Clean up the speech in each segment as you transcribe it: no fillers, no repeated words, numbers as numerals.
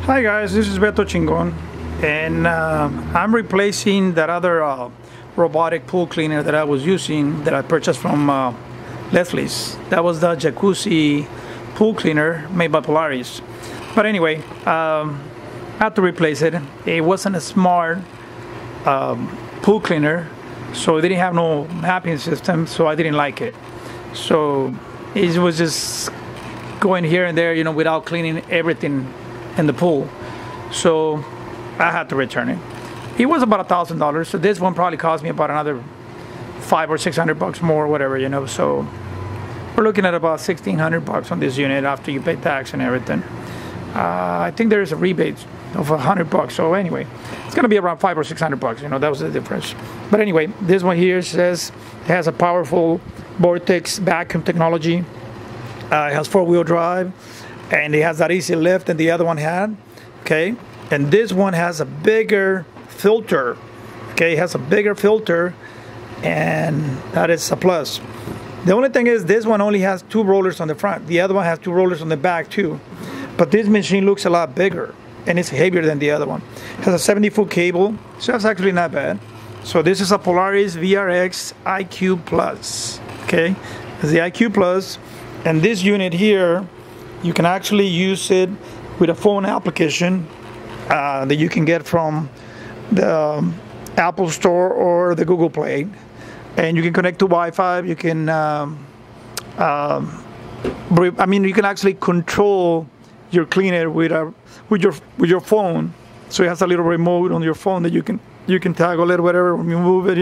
Hi guys, this is Beto Chingon, and I'm replacing that other robotic pool cleaner that I was using that I purchased from Leslie's. That was the jacuzzi pool cleaner made by Polaris. But anyway, I had to replace it. It wasn't a smart pool cleaner, so it didn't have no mapping system, so I didn't like it. So it was just going here and there, without cleaning everything in the pool. So I had to return it. It was about $1,000, so this one probably cost me about another $500 or $600 more, whatever, so we're looking at about $1,600 on this unit after you pay tax and everything. I think there is a rebate of $100, so anyway, it's gonna be around $500 or $600, that was the difference. But anyway, this one here says it has a powerful vortex vacuum technology. It has 4-wheel drive, and it has that easy lift and the other one had, okay? And this one has a bigger filter, okay? It has a bigger filter, and that is a plus. The only thing is this one only has 2 rollers on the front. The other one has 2 rollers on the back too. But this machine looks a lot bigger, and it's heavier than the other one. It has a 70-foot cable, so that's actually not bad. So this is a Polaris Vrx Iq Plus, okay? It's the Iq Plus, and this unit here, you can actually use it with a phone application that you can get from the Apple Store or the Google Play, and you can connect to Wi-Fi. You can, you can actually control your cleaner with your phone. So it has a little remote on your phone that you can toggle it, whatever, when you move it.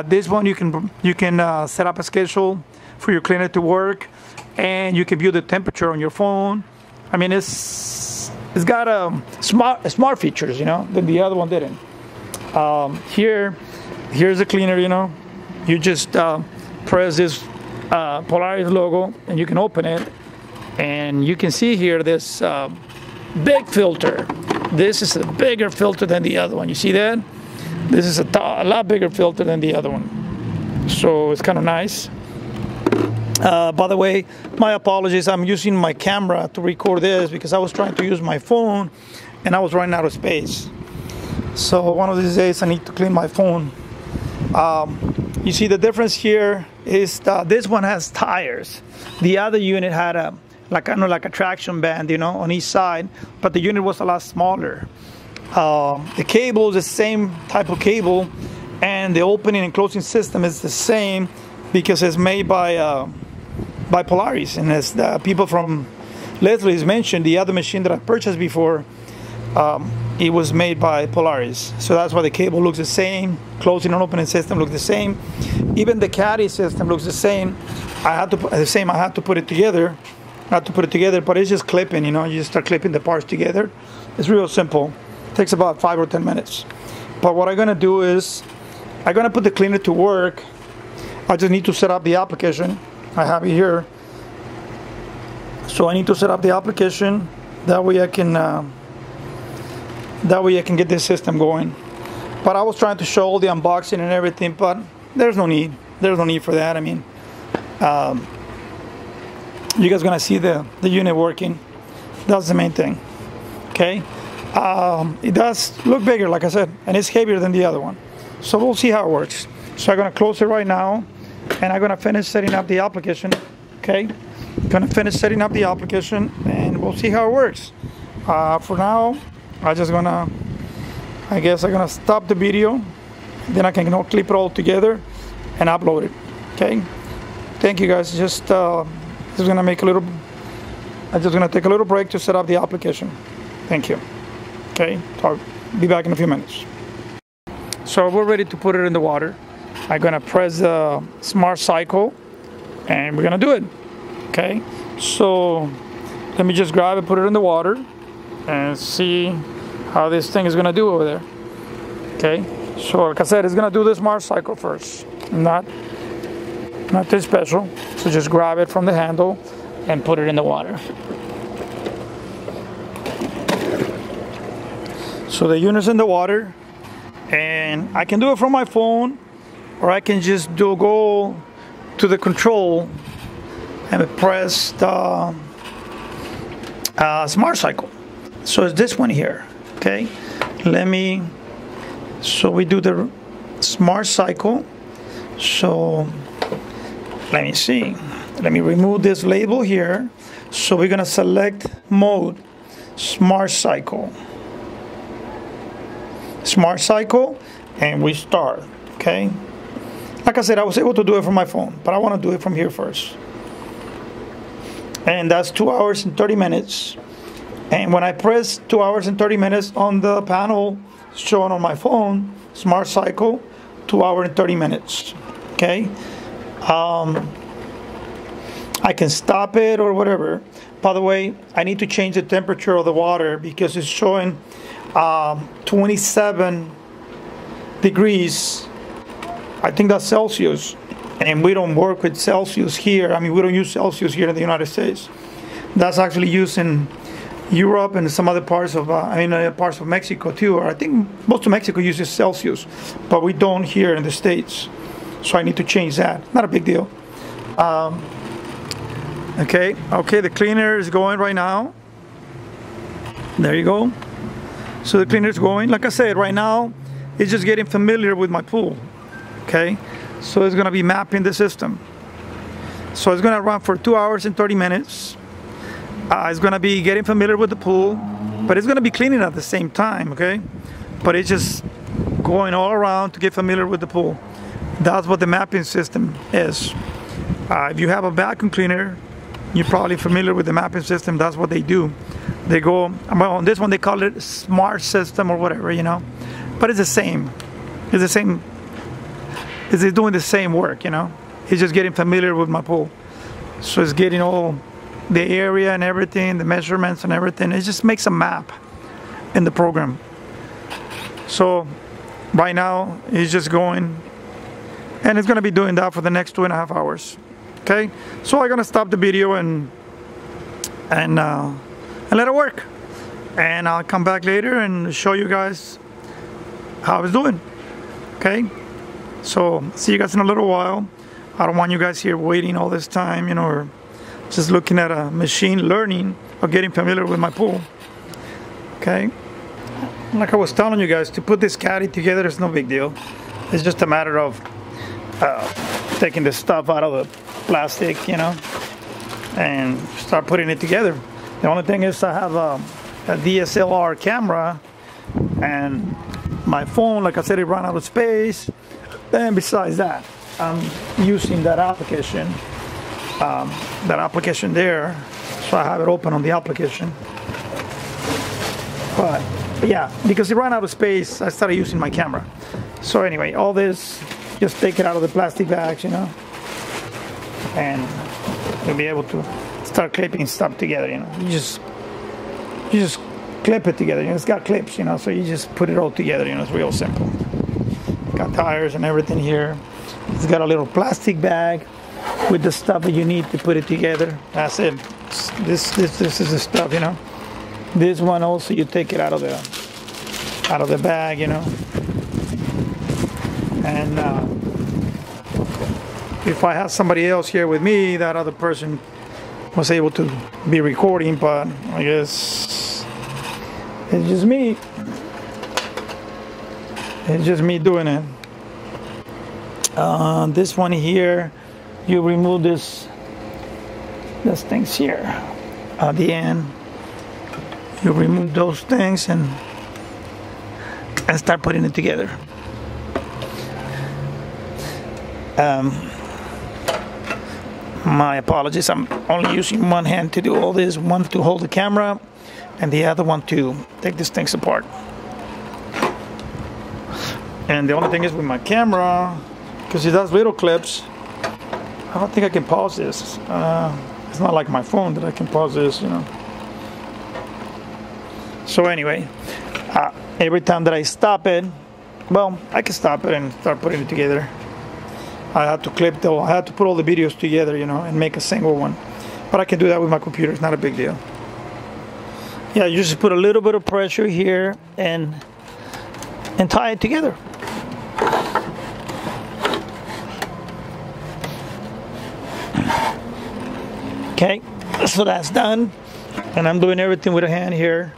This one you can set up a schedule for your cleaner to work, and you can view the temperature on your phone. I mean, it's got smart features, that the other one didn't. Here's the cleaner, you just press this Polaris logo, and you can open it, and you can see here this big filter. This is a bigger filter than the other one. You see that? This is a lot bigger filter than the other one. So it's kind of nice. By the way, my apologies. I'm using my camera to record this because I was trying to use my phone and I was running out of space. So one of these days I need to clean my phone. You see the difference here is this one has tires. The other unit had like a traction band, on each side, but the unit was a lot smaller. The cable is the same type of cable, and the opening and closing system is the same because it's made by Polaris. And as the people from Leslie's mentioned, the other machine that I purchased before, it was made by Polaris. So that's why the cable looks the same, closing and opening system looks the same. Even the caddy system looks the same. I had to put it together. Not to put it together, but it's just clipping, you just start clipping the parts together. It's real simple. It takes about 5 or 10 minutes. But what I'm gonna do is, I'm gonna put the cleaner to work. I just need to set up the application. I have it here. So I need to set up the application. That way I can get this system going. But I was trying to show all the unboxing and everything, but there's no need. There's no need for that. I mean, you guys gonna see the unit working. That's the main thing. Okay. It does look bigger, like I said, and it's heavier than the other one. So we'll see how it works. So I'm gonna close it right now, and I'm gonna finish setting up the application. Okay. Gonna finish setting up the application, and we'll see how it works. For now, I guess I'm gonna stop the video. Then I can clip it all together and upload it. Okay. Thank you guys. Just gonna take a little break to set up the application. Thank you. Okay, be back in a few minutes. So we're ready to put it in the water. I'm gonna press the smart cycle, and we're gonna do it. Okay, so let me just grab it, put it in the water, and see how this thing is gonna do over there. Okay, so like I said, it's gonna do the smart cycle first, not this special. So just grab it from the handle and put it in the water. So the unit's in the water, and I can do it from my phone, or I can just go to the control and press the smart cycle. So it's this one here. Okay, so we do the smart cycle. So let me see. Let me remove this label here. So we're gonna select mode, smart cycle. Smart cycle, and we start. Okay. Like I said, I was able to do it from my phone, but I want to do it from here first. And that's 2 hours and 30 minutes. And when I press 2 hours and 30 minutes on the panel showing on my phone, smart cycle, 2 hours and 30 minutes. Okay. I can stop it or whatever. By the way, I need to change the temperature of the water because it's showing 27 degrees. I think that's Celsius, and we don't work with Celsius here. I mean, we don't use Celsius here in the United States. That's actually used in Europe and some other parts of, parts of Mexico too. Or I think most of Mexico uses Celsius, but we don't here in the States. So I need to change that. Not a big deal. Okay, the cleaner is going right now. There you go. So the cleaner is going. Like I said, right now, it's just getting familiar with my pool. Okay, so it's going to be mapping the system. So it's going to run for 2 hours and 30 minutes. It's going to be getting familiar with the pool, but it's going to be cleaning at the same time, okay? But it's just going all around to get familiar with the pool. That's what the mapping system is. If you have a vacuum cleaner, you're probably familiar with the mapping system. That's what they do. They go, well, on this one they call it smart system or whatever, you know? But it's the same. It's the same. It's doing the same work, you know. It's just getting familiar with my pool. So it's getting all the area and everything, the measurements and everything. It just makes a map in the program. So right now it's just going, and it's going to be doing that for the next 2.5 hours. Okay. So I'm going to stop the video and let it work. And I'll come back later and show you guys how it's doing. Okay. So see you guys in a little while. I don't want you guys here waiting all this time, you know, or just looking at a machine learning or getting familiar with my pool. Okay. Like I was telling you guys, to put this caddy together is no big deal. It's just a matter of taking the stuff out of the plastic, you know, and start putting it together. The only thing is I have a DSLR camera, and my phone, like I said, it ran out of space. And besides that, I'm using that application there, so I have it open on the application. But yeah, because it ran out of space, I started using my camera. So anyway, all this, just take it out of the plastic bags, you know, and you'll be able to start clipping stuff together. You know, you just clip it together. You know, it's got clips, you know, so you just put it all together. You know, it's real simple. Got tires and everything here. It's got a little plastic bag with the stuff that you need to put it together. That's it. This is the stuff, you know. This one also, you take it out of the bag, you know. And if I have somebody else here with me, that other person was able to be recording, but I guess it's just me. It's just me doing it. This one here, you remove this things here at the end. You remove those things and start putting it together. My apologies, I'm only using one hand to do all this, one to hold the camera and the other one to take these things apart. And the only thing is with my camera, because it does little clips, I don't think I can pause this. It's not like my phone that I can pause this, you know. So anyway, every time that I stop it, well, I can stop it and start putting it together. I had to clip though. I had to put all the videos together, you know, and make a single one. But I can do that with my computer. It's not a big deal. Yeah, you just put a little bit of pressure here and tie it together. Okay, so that's done. And I'm doing everything with a hand here.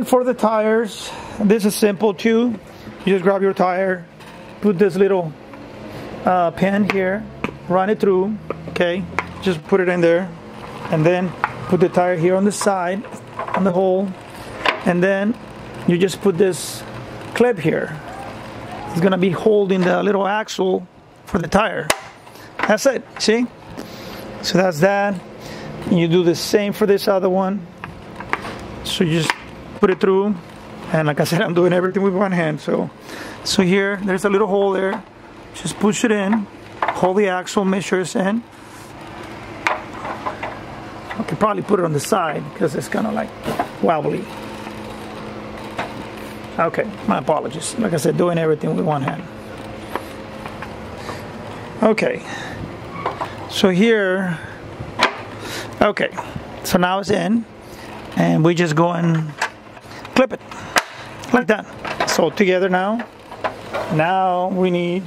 then for the tires, this is simple too. You just grab your tire, put this little pin here, run it through, okay? Just put it in there, and then put the tire here on the side, on the hole, and then you just put this clip here. It's gonna be holding the little axle for the tire. That's it, see? So that's that. You do the same for this other one. So you just put it through, and like I said, I'm doing everything with one hand. So here, there's a little hole there. Just push it in, hold the axle, make sure it's in. I could probably put it on the side because it's kind of like wobbly. Okay, my apologies. Like I said, doing everything with one hand. Okay, so here, okay, so now it's in, and we just go and clip it like that. So together now. Now we need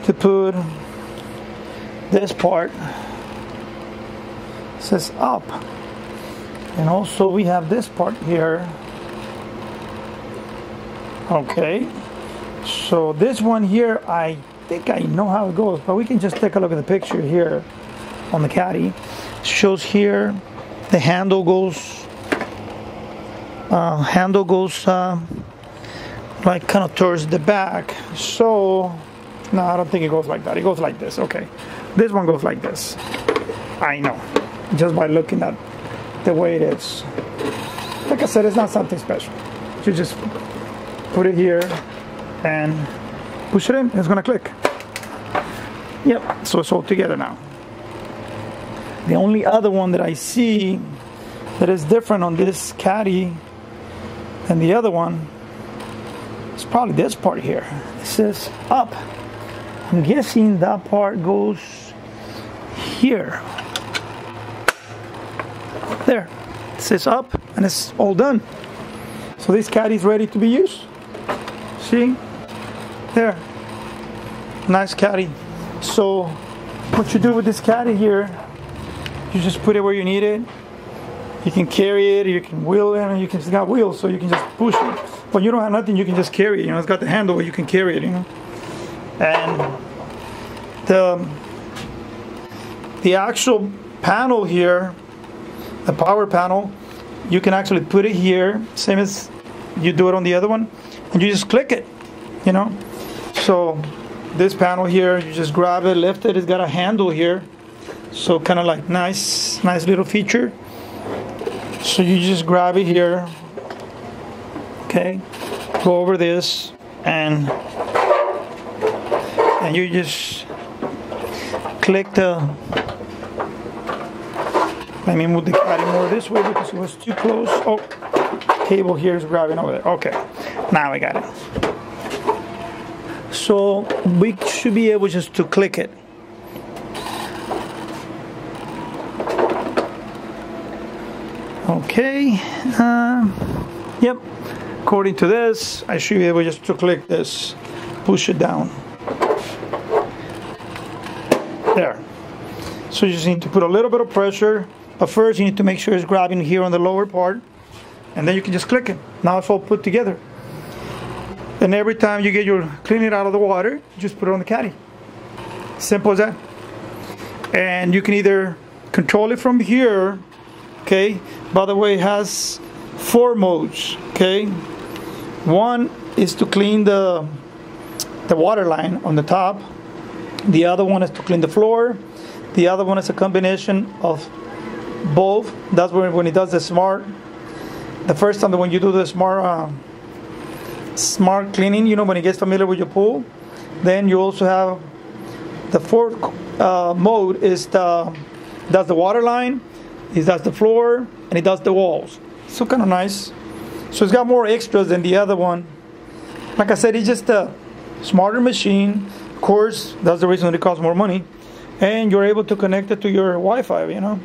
to put this part. It says up, and also we have this part here. Okay, so this one here, I think I know how it goes, but we can just take a look at the picture here on the caddy. It shows here the handle goes like kind of towards the back. So no, I don't think it goes like that. It goes like this. Okay, this one goes like this. I know, just by looking at the way it is. Like I said, it's not something special. You just put it here and push it in. It's gonna click. Yep, so it's all together now. The only other one that I see that is different on this caddy than the other one is probably this part here. It says up. I'm guessing that part goes here. There. It says up, and it's all done. So this caddy is ready to be used. See? There. Nice caddy. So what you do with this caddy here, you just put it where you need it. You can carry it, you can wheel it, and it's got wheels, so you can just push it. But you don't have nothing, you can just carry it. You know, it's got the handle where you can carry it, you know. And the actual panel here, the power panel, you can actually put it here, same as you do it on the other one, and you just click it, you know. So this panel here, you just grab it, lift it. It's got a handle here, so kind of like nice little feature. So you just grab it here, okay, go over this, and you just click the, let me move the caddy more this way because it was too close. Oh, cable here is grabbing over there. Okay, now I got it. So we should be able just to click it. Okay, yep, according to this, I should be able just to click this, push it down. There. So you just need to put a little bit of pressure, but first you need to make sure it's grabbing here on the lower part, and then you can just click it. Now it's all put together. And every time you get your clean it out of the water, just put it on the caddy. Simple as that. And you can either control it from here, okay. By the way, it has 4 modes, okay. One is to clean the water line on the top. The other one is to clean the floor. The other one is a combination of both. That's when it does the smart. The first time when you do the smart cleaning, you know, when it gets familiar with your pool. Then you also have the 4th mode is does the water line, it does the floor, and it does the walls. So kind of nice. So it's got more extras than the other one. Like I said, it's just a smarter machine. Of course, that's the reason it costs more money. And you're able to connect it to your Wi-Fi, you know.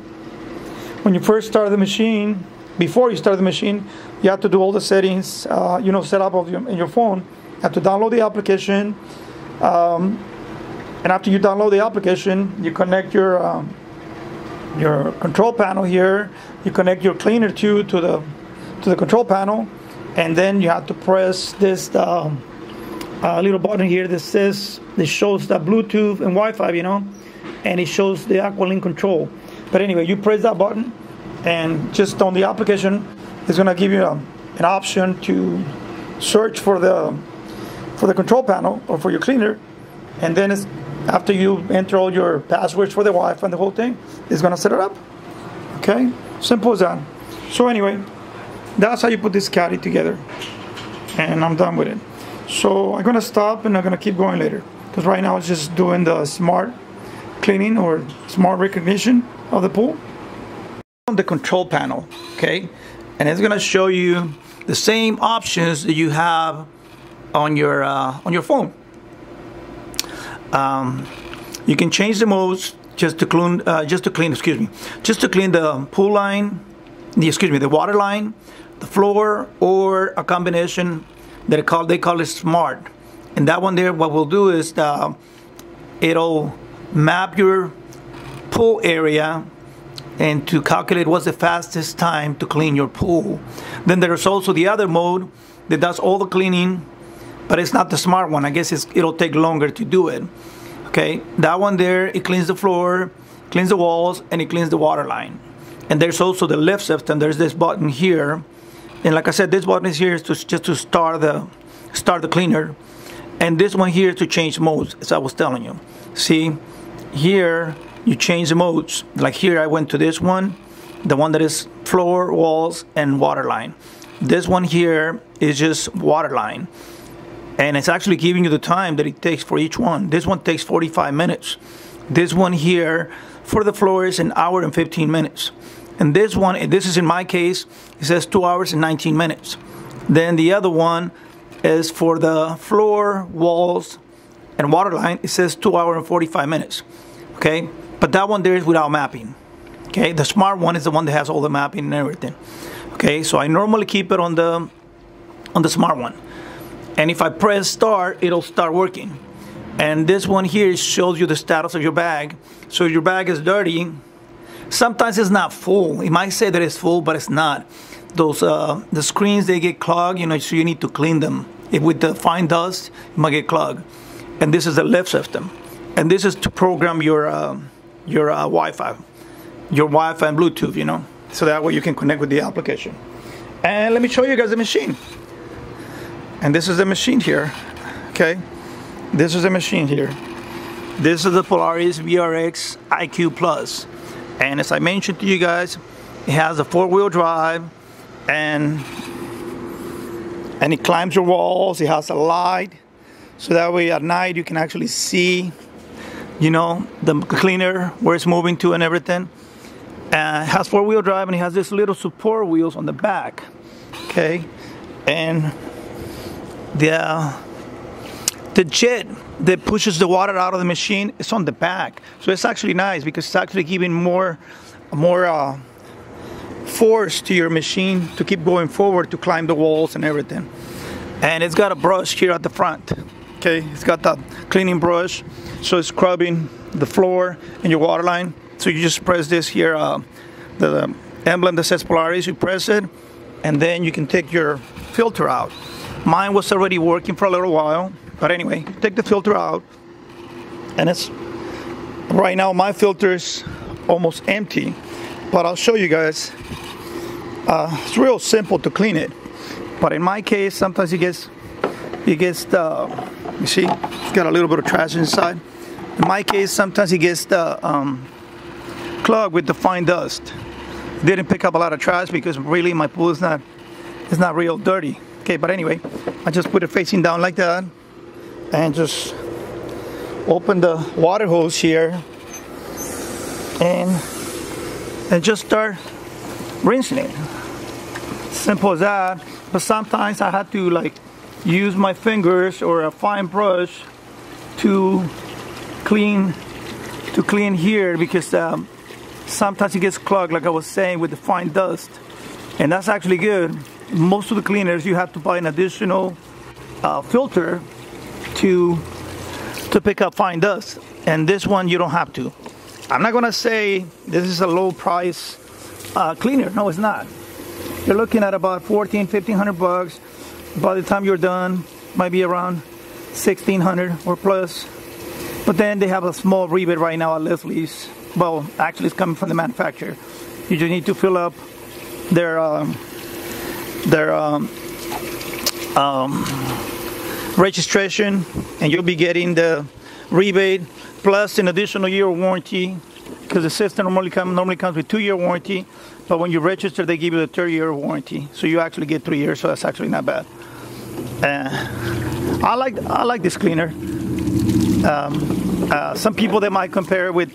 When you first start the machine, before you start the machine, you have to do all the settings, you know, set up in your phone. You have to download the application. And after you download the application, you connect your control panel here. You connect your cleaner to to the control panel, and then you have to press this little button here that says, this shows the Bluetooth and Wi-Fi, you know, and it shows the Aqualink control. But anyway, you press that button, and just on the application, it's going to give you an option to search for the control panel or for your cleaner, and then it's, after you enter all your passwords for the Wi-Fi and the whole thing, it's going to set it up. Okay, simple as that. So anyway, that's how you put this caddy together, and I'm done with it. So I'm going to stop, and I'm going to keep going later, because right now it's just doing the smart cleaning or smart recognition of the pool. On the control panel, okay, and it's going to show you the same options that you have on your phone. You can change the modes just to clean the pool line, the water line, the floor, or a combination that they call it smart. And that one there, what we'll do is it'll map your pool area and to calculate what's the fastest time to clean your pool. Then there's also the other mode that does all the cleaning, but it's not the smart one. I guess it'll take longer to do it. Okay, that one there, it cleans the floor, cleans the walls, and it cleans the water line. And there's also the lift system. There's this button here, and like I said, this button is here just to start the cleaner, and this one here to change modes, as I was telling you. See, here you change the modes. Like here, I went to this one, the one that is floor, walls, and water line. This one here is just water line. And it's actually giving you the time that it takes for each one. This one takes 45 minutes. This one here for the floor is 1 hour and 15 minutes. And this one, this is in my case, it says 2 hours and 19 minutes. Then the other one is for the floor, walls, and water line. It says 2 hours and 45 minutes. Okay, but that one there is without mapping. Okay, the smart one is the one that has all the mapping and everything. Okay, so I normally keep it on the smart one. And if I press start, it'll start working. And this one here shows you the status of your bag. So your bag is dirty. Sometimes it's not full. It might say that it's full, but it's not. Those the screens, they get clogged, you know, so you need to clean them. If with the fine dust, it might get clogged. And this is the lift system. And this is to program your Wi-Fi and Bluetooth, you know, so that way you can connect with the application. And let me show you guys the machine. And this is the machine here, okay? This is the machine here. This is the Polaris Vrx Iq Plus. And as I mentioned to you guys, it has a 4-wheel drive, and it climbs your walls. It has a light, so that way at night you can actually see, you know, the cleaner, where it's moving to and everything. It has 4-wheel drive, and it has this little support wheels on the back, okay? And the jet that pushes the water out of the machine is on the back, so it's actually nice because it's actually giving more force to your machine to keep going forward, to climb the walls and everything. And it's got a brush here at the front. Okay, it's got that cleaning brush, so it's scrubbing the floor and your water line. So you just press this here, the emblem that says Polaris. You press it, and then you can take your filter out. Mine was already working for a little while, but anyway, take the filter out, and it's right now my filter is almost empty, but I'll show you guys. It's real simple to clean it, but in my case, sometimes it gets the, you see, it's got a little bit of trash inside. In my case, sometimes it gets the clogged with the fine dust. Didn't pick up a lot of trash because really my pool is not real dirty. Okay, but anyway, I just put it facing down like that, and just open the water hose here, and just start rinsing it. Simple as that. But sometimes I had to like use my fingers or a fine brush to clean here, because sometimes it gets clogged, like I was saying, with the fine dust, and that's actually good. Most of the cleaners, you have to buy an additional filter to pick up fine dust, and this one you don't have to. I'm not gonna say this is a low price cleaner. No, it's not. you're looking at about 1,500 bucks. By the time you're done, might be around 1,600 or plus. But then they have a small rebate right now at Leslie's. Well, actually it's coming from the manufacturer. You just need to fill up their registration, and you'll be getting the rebate plus an additional year warranty, because the system normally comes with 2-year warranty, but when you register they give you the 3rd-year warranty, so you actually get 3 years. So that's actually not bad. I like this cleaner. Some people, they might compare it with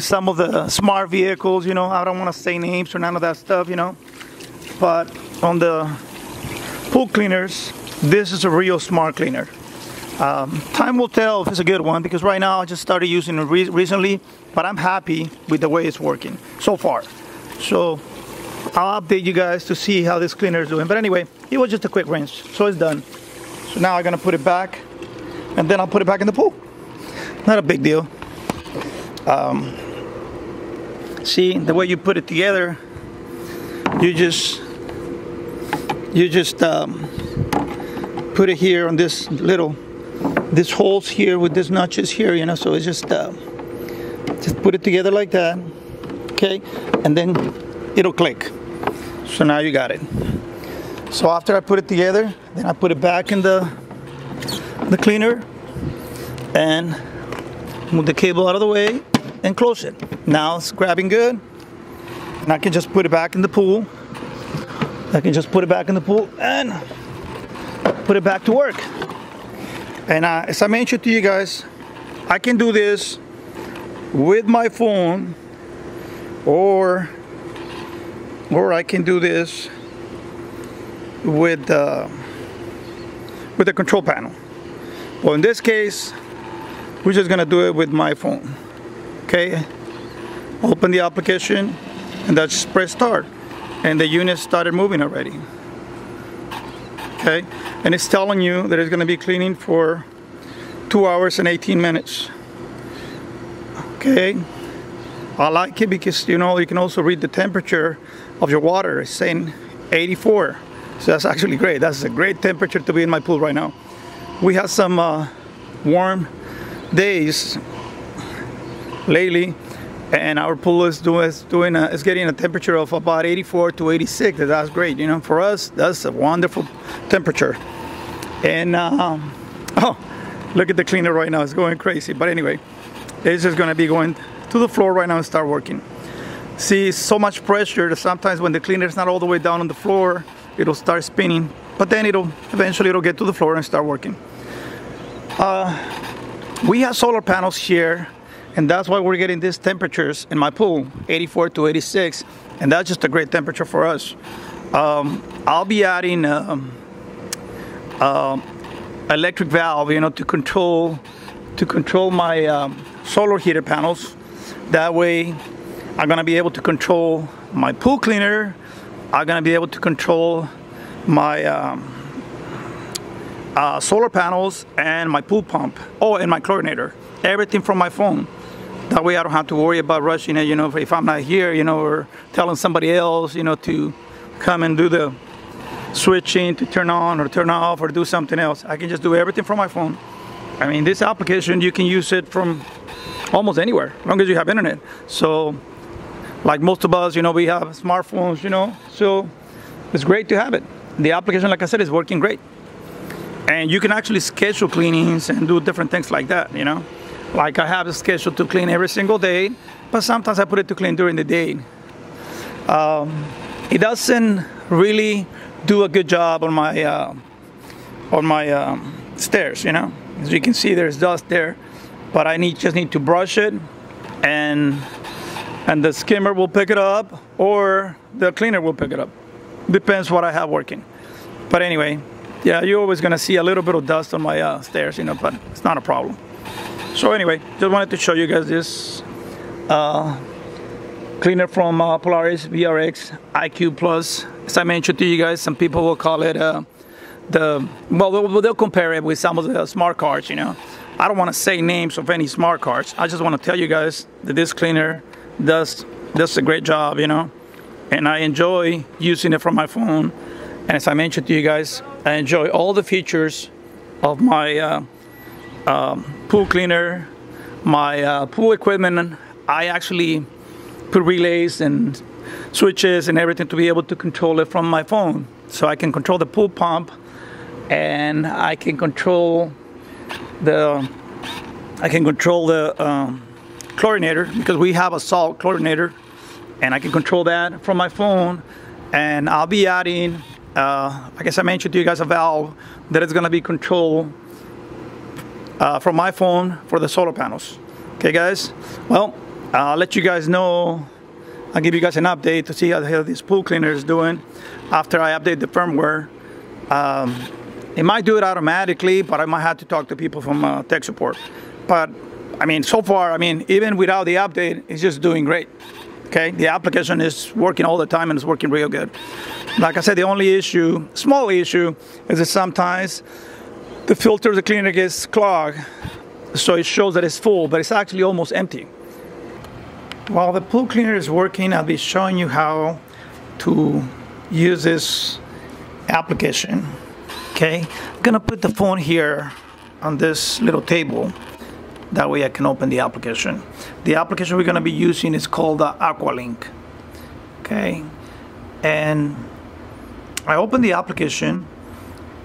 some of the smart vehicles, you know. I don't want to say names or none of that stuff, you know, but on the pool cleaners, this is a real smart cleaner. Time will tell if it's a good one, because right now I just started using it recently, but I'm happy with the way it's working so far. So I'll update you guys to see how this cleaner is doing. But anyway, it was just a quick rinse, so it's done. So now I'm gonna put it back, and then I'll put it back in the pool. Not a big deal. See, the way you put it together, you just put it here on this holes here with these notches here, you know. So it's just put it together like that, okay, and then it'll click. So now you got it. So after I put it together, then I put it back in the cleaner and move the cable out of the way and close it. Now it's grabbing good, and I can just put it back in the pool. I can just put it back in the pool and put it back to work. And as I mentioned to you guys, I can do this with my phone, or I can do this with the control panel. Well, in this case, we're just gonna do it with my phone. Okay, open the application and that's just press start, and the unit started moving already. Okay, and it's telling you that it's going to be cleaning for 2 hours and 18 minutes. Okay, I like it because, you know, you can also read the temperature of your water. It's saying 84, so that's actually great. That's a great temperature to be in my pool right now. We have some warm days lately, and our pool is getting a temperature of about 84 to 86. That's great, you know. For us, that's a wonderful temperature. And oh, look at the cleaner right now, it's going crazy. But anyway, it's just going to be going to the floor right now and start working. See, so much pressure that sometimes when the cleaner is not all the way down on the floor, it'll start spinning, but then eventually it'll get to the floor and start working. We have solar panels here, and that's why we're getting these temperatures in my pool, 84 to 86, and that's just a great temperature for us. I'll be adding electric valve, you know, to control my solar heated panels. That way I'm gonna be able to control my pool cleaner. I'm gonna be able to control my solar panels and my pool pump. Oh, and my chlorinator. Everything from my phone. That way I don't have to worry about rushing it, you know, if I'm not here, you know, or telling somebody else, you know, to come and do the switching to turn on or turn off or do something else. I can just do everything from my phone. I mean, this application, you can use it from almost anywhere, as long as you have internet. So, like most of us, you know, we have smartphones, you know, so it's great to have it. The application, like I said, is working great. And you can actually schedule cleanings and do different things like that, you know. Like I have a schedule to clean every single day, but sometimes I put it to clean during the day. It doesn't really do a good job on my stairs, you know. As you can see, there's dust there, but I just need to brush it, and the skimmer will pick it up, or the cleaner will pick it up. Depends what I have working. But anyway, yeah, you're always gonna see a little bit of dust on my stairs, you know, but it's not a problem. So anyway, just wanted to show you guys this cleaner from Polaris Vrx Iq Plus. As I mentioned to you guys, some people will call it they'll compare it with some of the smart cards, you know. I don't want to say names of any smart cards. I just want to tell you guys that this cleaner does a great job, you know. and I enjoy using it from my phone. And as I mentioned to you guys, I enjoy all the features of my pool cleaner, my pool equipment. I actually put relays and switches and everything to be able to control it from my phone. So I can control the pool pump, and I can control the chlorinator, because we have a salt chlorinator, and I can control that from my phone. And I'll be adding, I guess I mentioned to you guys, a valve that is going to be controlled from my phone for the solar panels. Okay, guys. Well, I'll let you guys know. I'll give you guys an update to see how the hell this pool cleaner is doing after I update the firmware. It might do it automatically, but I might have to talk to people from tech support. But I mean, so far, I mean, even without the update, it's just doing great. Okay, the application is working all the time, and it's working real good. Like I said, the only issue, small issue, is that sometimes the filter of the cleaner gets clogged, so it shows that it's full, but it's actually almost empty. While the pool cleaner is working, I'll be showing you how to use this application. Okay, I'm gonna put the phone here on this little table. That way I can open the application. The application we're gonna be using is called the Aqualink. Okay, and I opened the application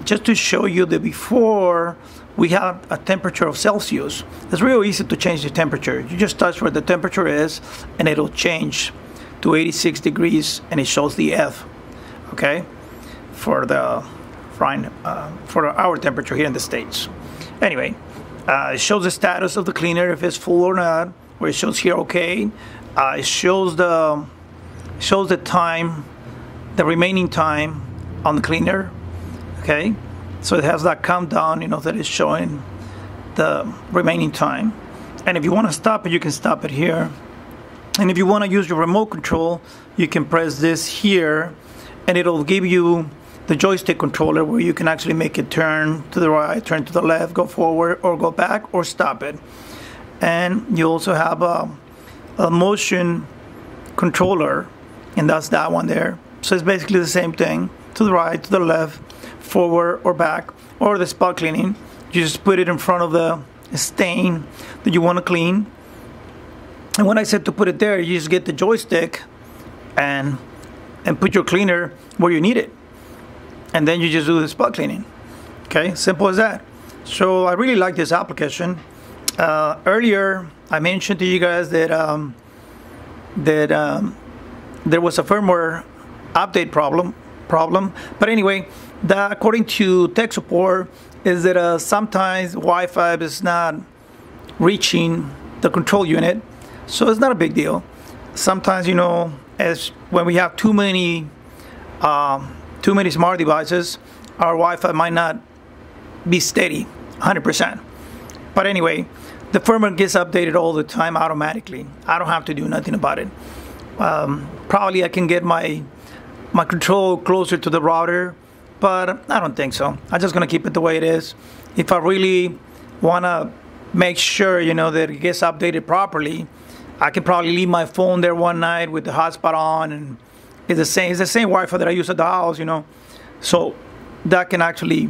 just to show you that before we have a temperature of Celsius. It's real easy to change the temperature. You just touch where the temperature is, and it'll change to 86 degrees, and it shows the F, okay, for our temperature here in the States. Anyway, it shows the status of the cleaner, if it's full or not, where it shows here okay. It shows the time, the remaining time on the cleaner, okay. So it has that countdown, you know, that is showing the remaining time. And if you want to stop it, you can stop it here. And if you want to use your remote control, you can press this here, and it'll give you the joystick controller where you can actually make it turn to the right, turn to the left, go forward, or go back, or stop it. And you also have a motion controller, and that's that one there. So it's basically the same thing, to the right, to the left, forward or back, or the spot cleaning. You just put it in front of the stain that you want to clean. And when I said to put it there, you just get the joystick and put your cleaner where you need it. And then you just do the spot cleaning. Okay, simple as that. So I really like this application. Earlier, I mentioned to you guys that there was a firmware update problem. But anyway, that according to tech support is that sometimes Wi-Fi is not reaching the control unit, so it's not a big deal. Sometimes, you know, as when we have too many smart devices, our Wi-Fi might not be steady 100%. But anyway, the firmware gets updated all the time automatically. I don't have to do nothing about it. Probably I can get my control closer to the router, but I don't think so. I'm just gonna keep it the way it is. If I really wanna make sure, you know, that it gets updated properly, I can probably leave my phone there one night with the hotspot on, and it's the same Wi-Fi that I use at the house, you know. So that can actually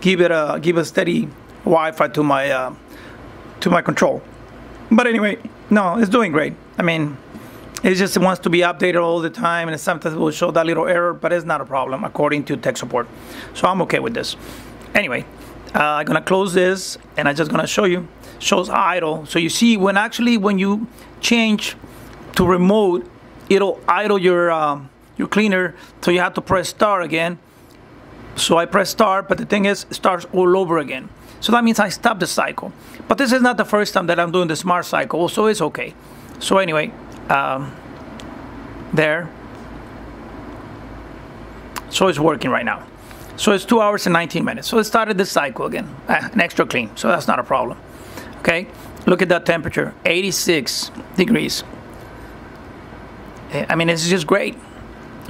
give a steady Wi-Fi to my control. But anyway, no, it's doing great. I mean, it just wants to be updated all the time, and sometimes it will show that little error, but it's not a problem according to tech support. So I'm okay with this. Anyway, I'm gonna close this, and I'm just gonna show you. Shows idle. So you see, when you change to remote, it'll idle your cleaner, so you have to press start again. So I press start, but the thing is, it starts all over again. So that means I stop the cycle. But this is not the first time that I'm doing the smart cycle, so it's okay. So anyway, there. So it's working right now. So it's 2 hours and 19 minutes. So it started the cycle again, an extra clean. So that's not a problem. Okay, look at that temperature, 86 degrees. I mean, it's just great.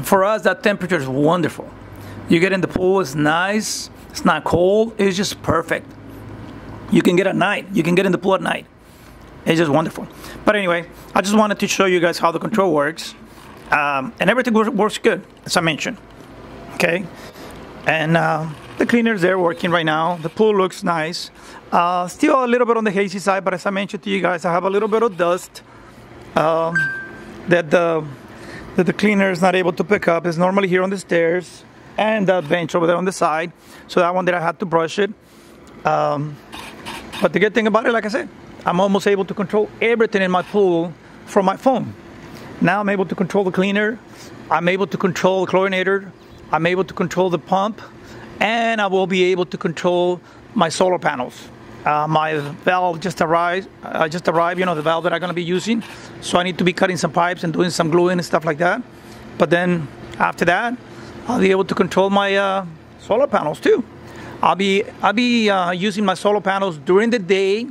For us, that temperature is wonderful. You get in the pool, it's nice. It's not cold. It's just perfect. You can get at night. You can get in the pool at night. It's just wonderful. But anyway, I just wanted to show you guys how the control works. And everything works good, as I mentioned. Okay, and the cleaner is there working right now. The pool looks nice. Still a little bit on the hazy side, but as I mentioned to you guys, I have a little bit of dust that the cleaner is not able to pick up. It's normally here on the stairs and that bench over there on the side. So that one that I had to brush it. But the good thing about it, like I said, I'm almost able to control everything in my pool from my phone. Now I'm able to control the cleaner. I'm able to control the chlorinator. I'm able to control the pump. And I will be able to control my solar panels. My valve just arrived, you know, the valve that I'm going to be using. So I need to be cutting some pipes and doing some gluing and stuff like that. But then after that, I'll be able to control my solar panels too. I'll be using my solar panels during the day,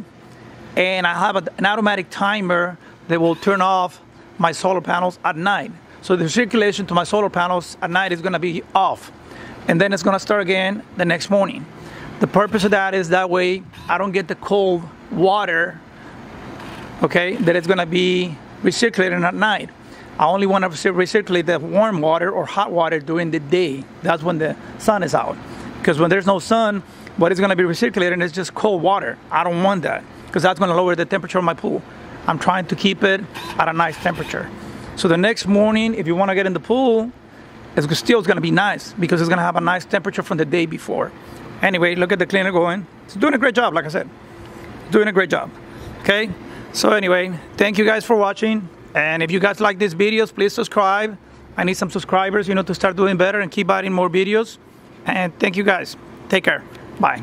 and I have an automatic timer that will turn off my solar panels at night. So the circulation to my solar panels at night is going to be off, and then it's going to start again the next morning. The purpose of that is that way I don't get the cold water, okay, that is going to be recirculating at night. I only want to recirculate the warm water or hot water during the day. That's when the sun is out. Because when there's no sun, what is going to be recirculating is just cold water. I don't want that, because that's going to lower the temperature of my pool. I'm trying to keep it at a nice temperature. So the next morning, if you want to get in the pool, it's still going to be nice, because it's going to have a nice temperature from the day before. Anyway, look at the cleaner going. It's doing a great job, like I said. Doing a great job. Okay? So anyway, thank you guys for watching. And if you guys like these videos, please subscribe. I need some subscribers, you know, to start doing better and keep adding more videos. And thank you guys. Take care. Bye.